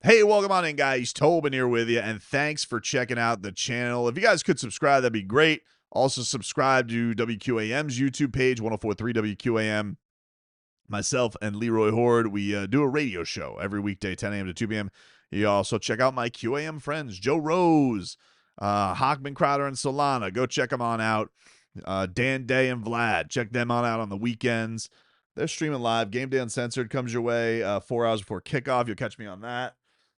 Hey, welcome on in, guys. Tobin here with you, and thanks for checking out the channel. If you guys could subscribe, that'd be great. Also, subscribe to WQAM's YouTube page, 1043 WQAM. Myself and Leroy Horde, we do a radio show every weekday, 10 a.m. to 2 p.m. You also check out my QAM friends, Joe Rose, Hockman, Crowder, and Solana. Go check them on out. Dan Day and Vlad, check them on out on the weekends. They're streaming live. Game Day Uncensored comes your way 4 hours before kickoff. You'll catch me on that.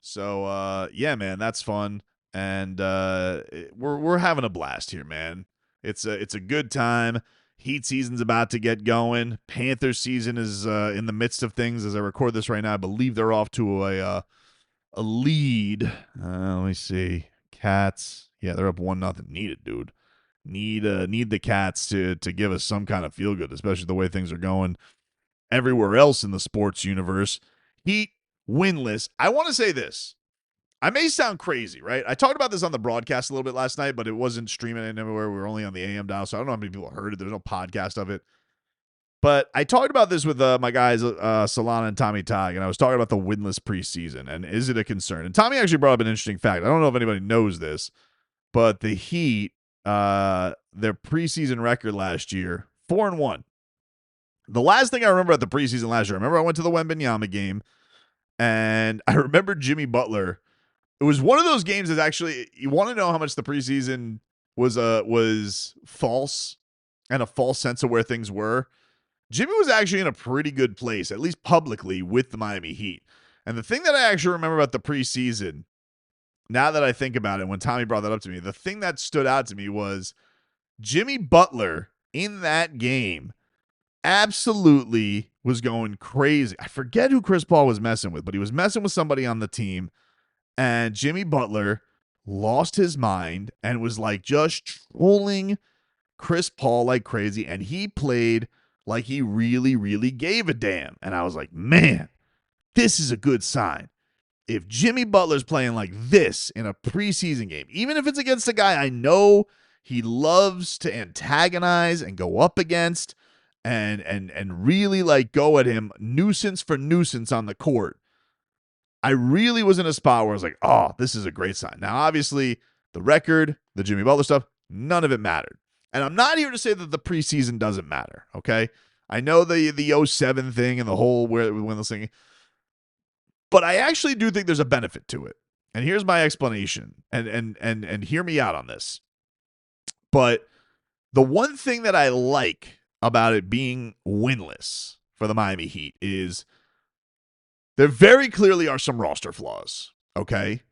So yeah, man, that's fun, and we're having a blast here, man. It's a good time. Heat season's about to get going. Panthers season is in the midst of things as I record this right now. I believe they're off to a lead. Let me see. Cats, yeah, they're up 1-0. Need it, dude. Need the Cats to give us some kind of feel good, especially the way things are going everywhere else in the sports universe. Heat winless. I want to say this. I may sound crazy, right? I talked about this on the broadcast a little bit last night, but it wasn't streaming anywhere. We were only on the AM dial, so I don't know how many people heard it. There's no podcast of it. But I talked about this with my guys, Solana and Tommy Tog, and I was talking about the winless preseason, and is it a concern? And Tommy actually brought up an interesting fact. I don't know if anybody knows this, but the Heat, their preseason record last year, 4-1. The last thing I remember at the preseason last year, I remember I went to the Wembanyama game, and I remember Jimmy Butler. It was one of those games that actually, you want to know how much the preseason was false and a false sense of where things were. Jimmy was actually in a pretty good place, at least publicly, with the Miami Heat. And the thing that I actually remember about the preseason, now that I think about it, when Tommy brought that up to me, the thing that stood out to me was Jimmy Butler in that game absolutely was going crazy. I forget who Chris Paul was messing with, but he was messing with somebody on the team. And Jimmy Butler lost his mind and was like just trolling Chris Paul like crazy. And he played like he really, really gave a damn. And I was like, man, this is a good sign. If Jimmy Butler's playing like this in a preseason game, even if it's against a guy I know he loves to antagonize and go up against and really like go at him nuisance for nuisance on the court, I really was in a spot where I was like, oh, this is a great sign. Now, obviously, the record, the Jimmy Butler stuff, none of it mattered. And I'm not here to say that the preseason doesn't matter, okay? I know the 07 thing and the whole winless thing, but I actually do think there's a benefit to it. And here's my explanation, and hear me out on this. But the one thing that I like about it being winless for the Miami Heat is there very clearly are some roster flaws, okay?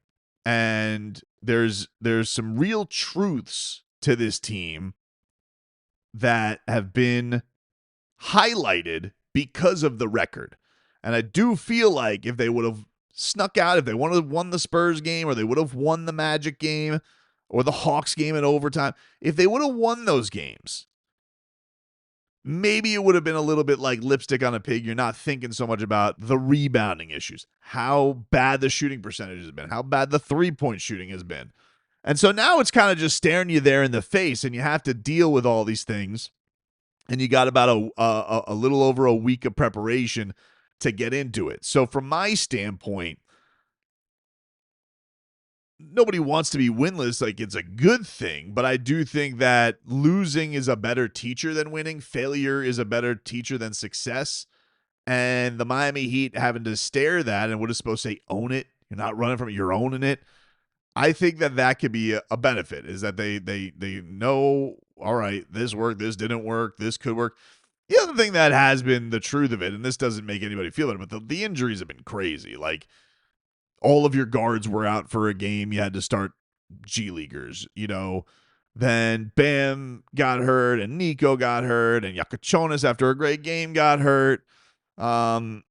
And there's some real truths to this team that have been highlighted because of the record. And I do feel like if they would have snuck out, if they would have won the Spurs game, or they would have won the Magic game, or the Hawks game in overtime, if they would have won those games, maybe it would have been a little bit like lipstick on a pig. You're not thinking so much about the rebounding issues, how bad the shooting percentage has been, how bad the three-point shooting has been. And so now it's kind of just staring you there in the face, and you have to deal with all these things. And you got about a little over a week of preparation to get into it. So from my standpoint, nobody wants to be winless. Like, it's a good thing, but I do think that losing is a better teacher than winning. Failure is a better teacher than success. And the Miami Heat having to stare that and what is supposed to say, own it. You're not running from it. You're owning it. I think that could be a benefit, is that they know, all right, this worked, this didn't work, this could work. The other thing that has been the truth of it, and this doesn't make anybody feel better, but the injuries have been crazy. Like, all of your guards were out for a game. You had to start G Leaguers, Then Bam got hurt, and Nico got hurt, and Yakachonis, after a great game, got hurt. And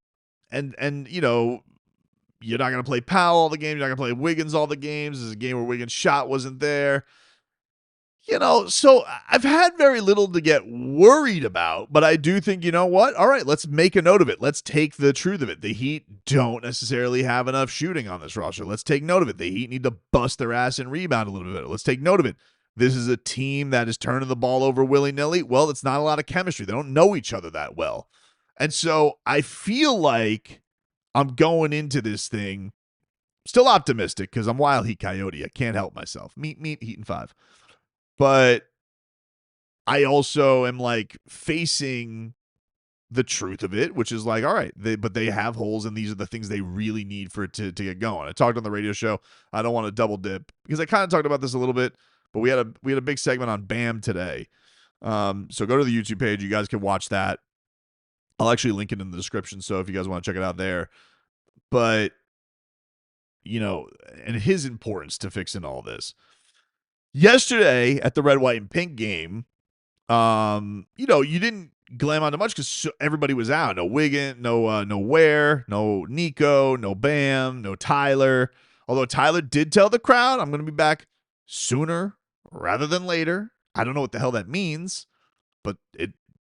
you're not going to play Powell all the games. You're not going to play Wiggins all the games. This is a game where Wiggins' shot wasn't there. So I've had very little to get worried about, but I do think, you know what? All right, let's make a note of it. Let's take the truth of it. The Heat don't necessarily have enough shooting on this roster. Let's take note of it. The Heat need to bust their ass and rebound a little bit better. Let's take note of it. This is a team that is turning the ball over willy-nilly. Well, it's not a lot of chemistry. They don't know each other that well. And so I feel like I'm going into this thing Still optimistic because I'm Wild Heat Coyote. I can't help myself. Meet, Heat in 5. But I also am like facing the truth of it, which is like, all right, but they have holes, and these are the things they really need for it to get going. I talked on the radio show. I don't want to double dip because I kind of talked about this a little bit, but we had a big segment on Bam today. So go to the YouTube page. You guys can watch that. I'll actually link it in the description, so if you guys want to check it out there. But, and his importance to fixing all this. Yesterday at the red, white, and pink game, you didn't glam on too much because everybody was out. No Wiggin, no Ware, no Nico, no Bam, no Tyler. Although Tyler did tell the crowd, I'm going to be back sooner rather than later. I don't know what the hell that means, but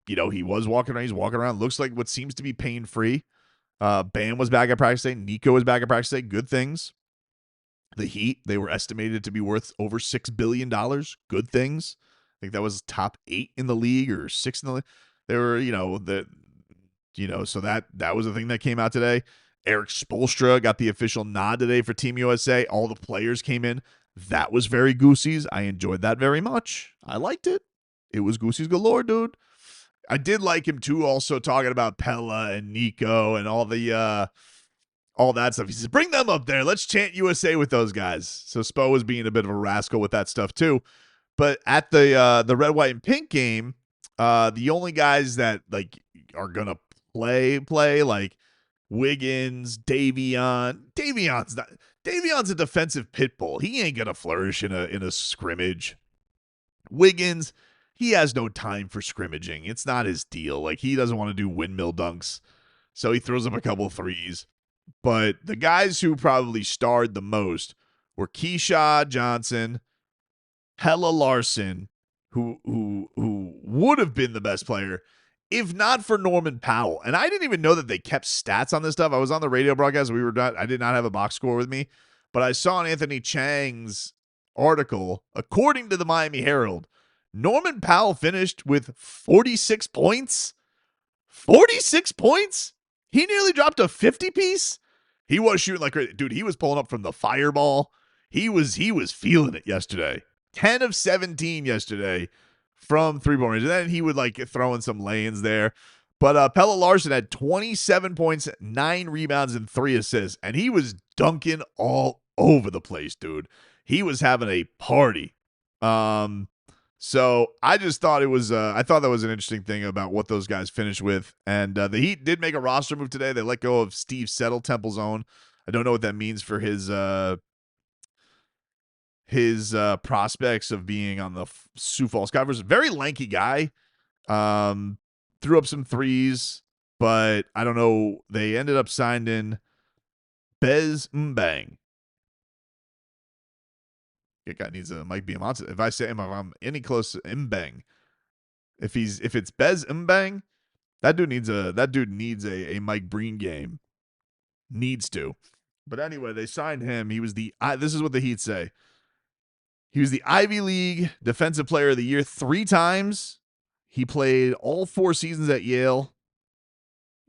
he was walking around. He's walking around. Looks like what seems to be pain-free. Bam was back at practice day. Nico was back at practice day. Good things. The Heat, they were estimated to be worth over $6 billion. Good things. I think that was top 8 in the league or 6 in the league. They were, so that was the thing that came out today. Eric Spoelstra got the official nod today for Team USA. All the players came in. That was very Goosey's. I enjoyed that very much. I liked it. It was Goosey's galore, dude. I did like him too, also talking about Pella and Nico and all that stuff. He says, bring them up there. Let's chant USA with those guys. So Spo was being a bit of a rascal with that stuff too. But at the red, white, and pink game, the only guys that like are gonna play like Wiggins, Davion's a defensive pit bull. He ain't gonna flourish in a scrimmage. Wiggins, he has no time for scrimmaging. It's not his deal. Like, he doesn't want to do windmill dunks, so he throws up a couple threes. But the guys who probably starred the most were Keyshawn Johnson, Hella Larson, who would have been the best player if not for Norman Powell. And I didn't even know that they kept stats on this stuff. I was on the radio broadcast. I did not have a box score with me, but I saw in Anthony Chang's article, according to the Miami Herald, Norman Powell finished with 46 points. 46 points? He nearly dropped a 50-piece. He was shooting like crazy. Dude, he was pulling up from the fireball. He was feeling it yesterday. 10 of 17 yesterday from three-point range. And then he would like throw in some lay-ins there. But Pella Larson had 27 points, 9 rebounds, and 3 assists. And he was dunking all over the place, dude. He was having a party. So I just thought I thought that was an interesting thing about what those guys finished with. And the Heat did make a roster move today. They let go of Steve Settle, Temple's own. I don't know what that means for his prospects of being on the Sioux Falls Cowboys. Very lanky guy. Threw up some threes, but I don't know. They ended up signing Bez Mbang. That guy needs a Mike Biamonte. If I say him, if I'm any close to Mbang, if it's Bez Mbang, that dude needs a Mike Breen game. Needs to. But anyway, they signed him. He was this is what the Heat say. He was the Ivy League Defensive Player of the Year 3 times. He played all 4 seasons at Yale.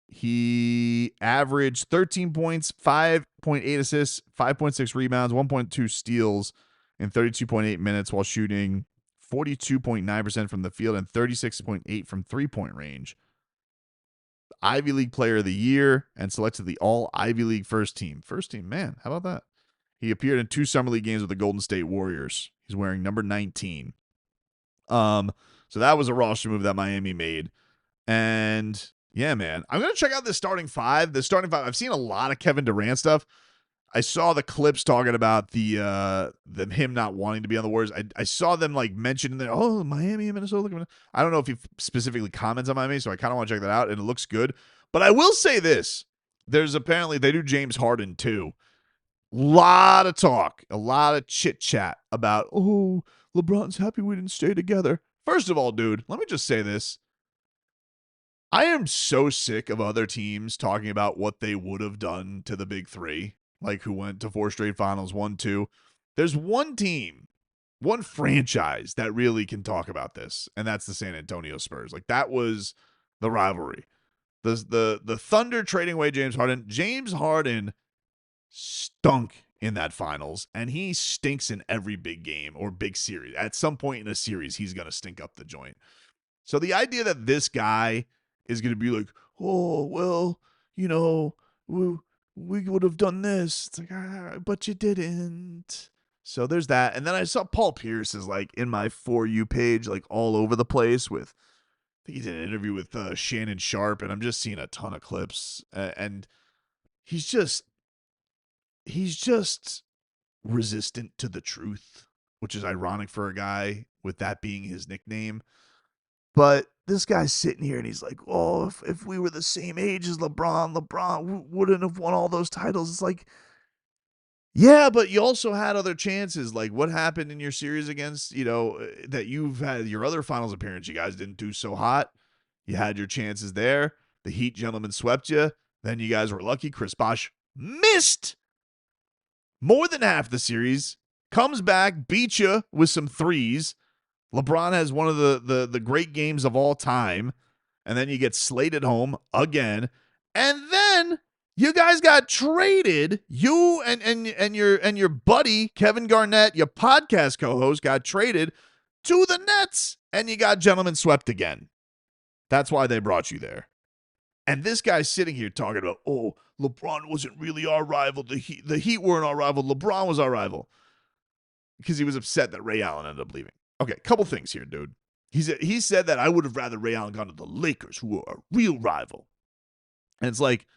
He averaged 13 points, 5.8 assists, 5.6 rebounds, 1.2 steals in 32.8 minutes while shooting 42.9% from the field and 36.8% from three-point range. Ivy League Player of the Year and selected the All Ivy League First Team. First team, man, how about that? He appeared in 2 Summer League games with the Golden State Warriors. He's wearing number 19. So that was a roster move that Miami made. And yeah, man, I'm going to check out the starting 5. The starting 5, I've seen a lot of Kevin Durant stuff. I saw the clips talking about him not wanting to be on the Warriors. I saw them like mentioning that, oh, Miami and Minnesota. I don't know if he specifically comments on Miami, so I kind of want to check that out, and it looks good. But I will say this. There's apparently, they do James Harden too. Lot of talk, a lot of chit-chat about, oh, LeBron's happy we didn't stay together. First of all, dude, let me just say this. I am so sick of other teams talking about what they would have done to the big 3, like who went to 4 straight finals, 1-2. There's one team, one franchise that really can talk about this, and that's the San Antonio Spurs. Like, that was the rivalry. The Thunder trading away James Harden. James Harden stunk in that finals, and he stinks in every big game or big series. At some point in a series, he's going to stink up the joint. So the idea that this guy is going to be like, oh, well, you know, we would have done this. It's like, but you didn't. So there's that. And then I saw Paul Pierce is like in my For You page, like all over the place with, I think he did an interview with Shannon Sharp, and I'm just seeing a ton of clips. And he's just resistant to the truth, which is ironic for a guy with that being his nickname. But this guy's sitting here and he's like, oh, if we were the same age as LeBron wouldn't have won all those titles. It's like, yeah, but you also had other chances. Like what happened in your series against, that you've had your other finals appearance. You guys didn't do so hot. You had your chances there. The Heat gentlemen swept you. Then you guys were lucky. Chris Bosh missed more than half the series. Comes back, beat you with some threes. LeBron has one of the great games of all time, and then you get slated home again, and then you guys got traded. You and your buddy Kevin Garnett, your podcast co-host, got traded to the Nets, and you got gentlemen swept again. That's why they brought you there. And this guy's sitting here talking about, oh, LeBron wasn't really our rival. The Heat weren't our rival. LeBron was our rival. Because he was upset that Ray Allen ended up leaving. Okay, couple things here, dude. He said that I would have rather Ray Allen gone to the Lakers, who are a real rival. And it's like,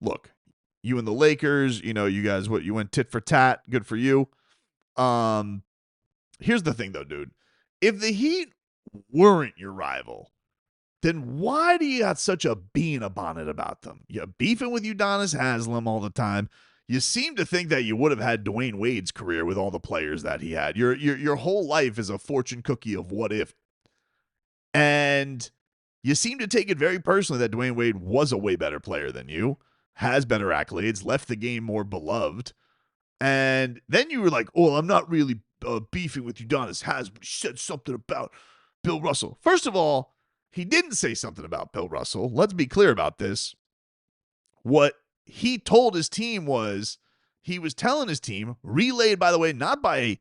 look, you and the Lakers, you guys, you went tit for tat. Good for you. Here's the thing, though, dude. If the Heat weren't your rival, then why do you got such a bee in a bonnet about them? You're beefing with Udonis Haslem all the time. You seem to think that you would have had Dwayne Wade's career with all the players that he had. Your whole life is a fortune cookie of what if. And you seem to take it very personally that Dwayne Wade was a way better player than you, has better accolades, left the game more beloved. And then you were like, oh, I'm not really beefing with Udonis Haslem. He said something about Bill Russell. First of all, he didn't say something about Bill Russell. Let's be clear about this. What he told his team was, he was telling his team, relayed, by the way, not by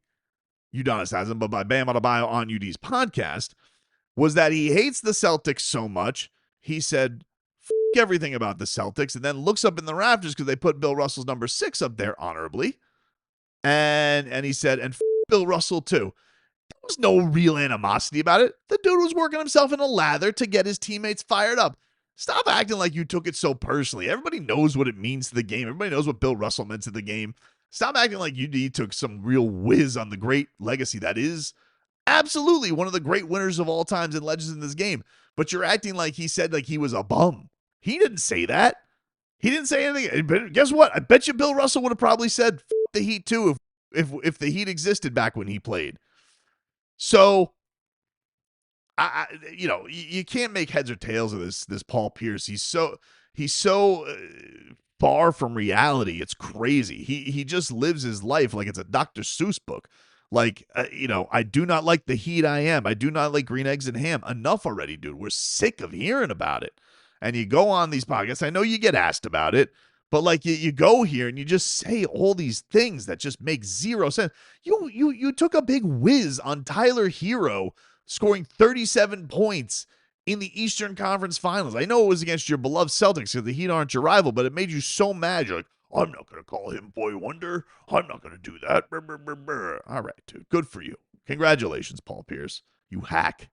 Udonis Haslem, but by Bam Adebayo on UD's podcast, was that he hates the Celtics so much, he said, F everything about the Celtics, and then looks up in the rafters because they put Bill Russell's number 6 up there honorably. And he said, and F Bill Russell too. There was no real animosity about it. The dude was working himself in a lather to get his teammates fired up. Stop acting like you took it so personally. Everybody knows what it means to the game. Everybody knows what Bill Russell meant to the game. Stop acting like UD took some real whiz on the great legacy that is absolutely one of the great winners of all times and legends in this game. But you're acting like he said like he was a bum. He didn't say that. He didn't say anything. But guess what? I bet you Bill Russell would have probably said F the Heat too if the Heat existed back when he played. So, you can't make heads or tails of this Paul Pierce. He's so far from reality. It's crazy. He just lives his life like it's a Dr. Seuss book. Like, I do not like the Heat. I do not like green eggs and ham. Enough already, dude. We're sick of hearing about it. And you go on these podcasts. I know you get asked about it, but like you go here and you just say all these things that just make zero sense. You took a big whiz on Tyler Hero scoring 37 points in the Eastern Conference Finals. I know it was against your beloved Celtics because the Heat aren't your rival, but it made you so mad. You're like, I'm not going to call him Boy Wonder. I'm not going to do that. Brr, brr, brr, brr. All right, dude. Good for you. Congratulations, Paul Pierce. You hack.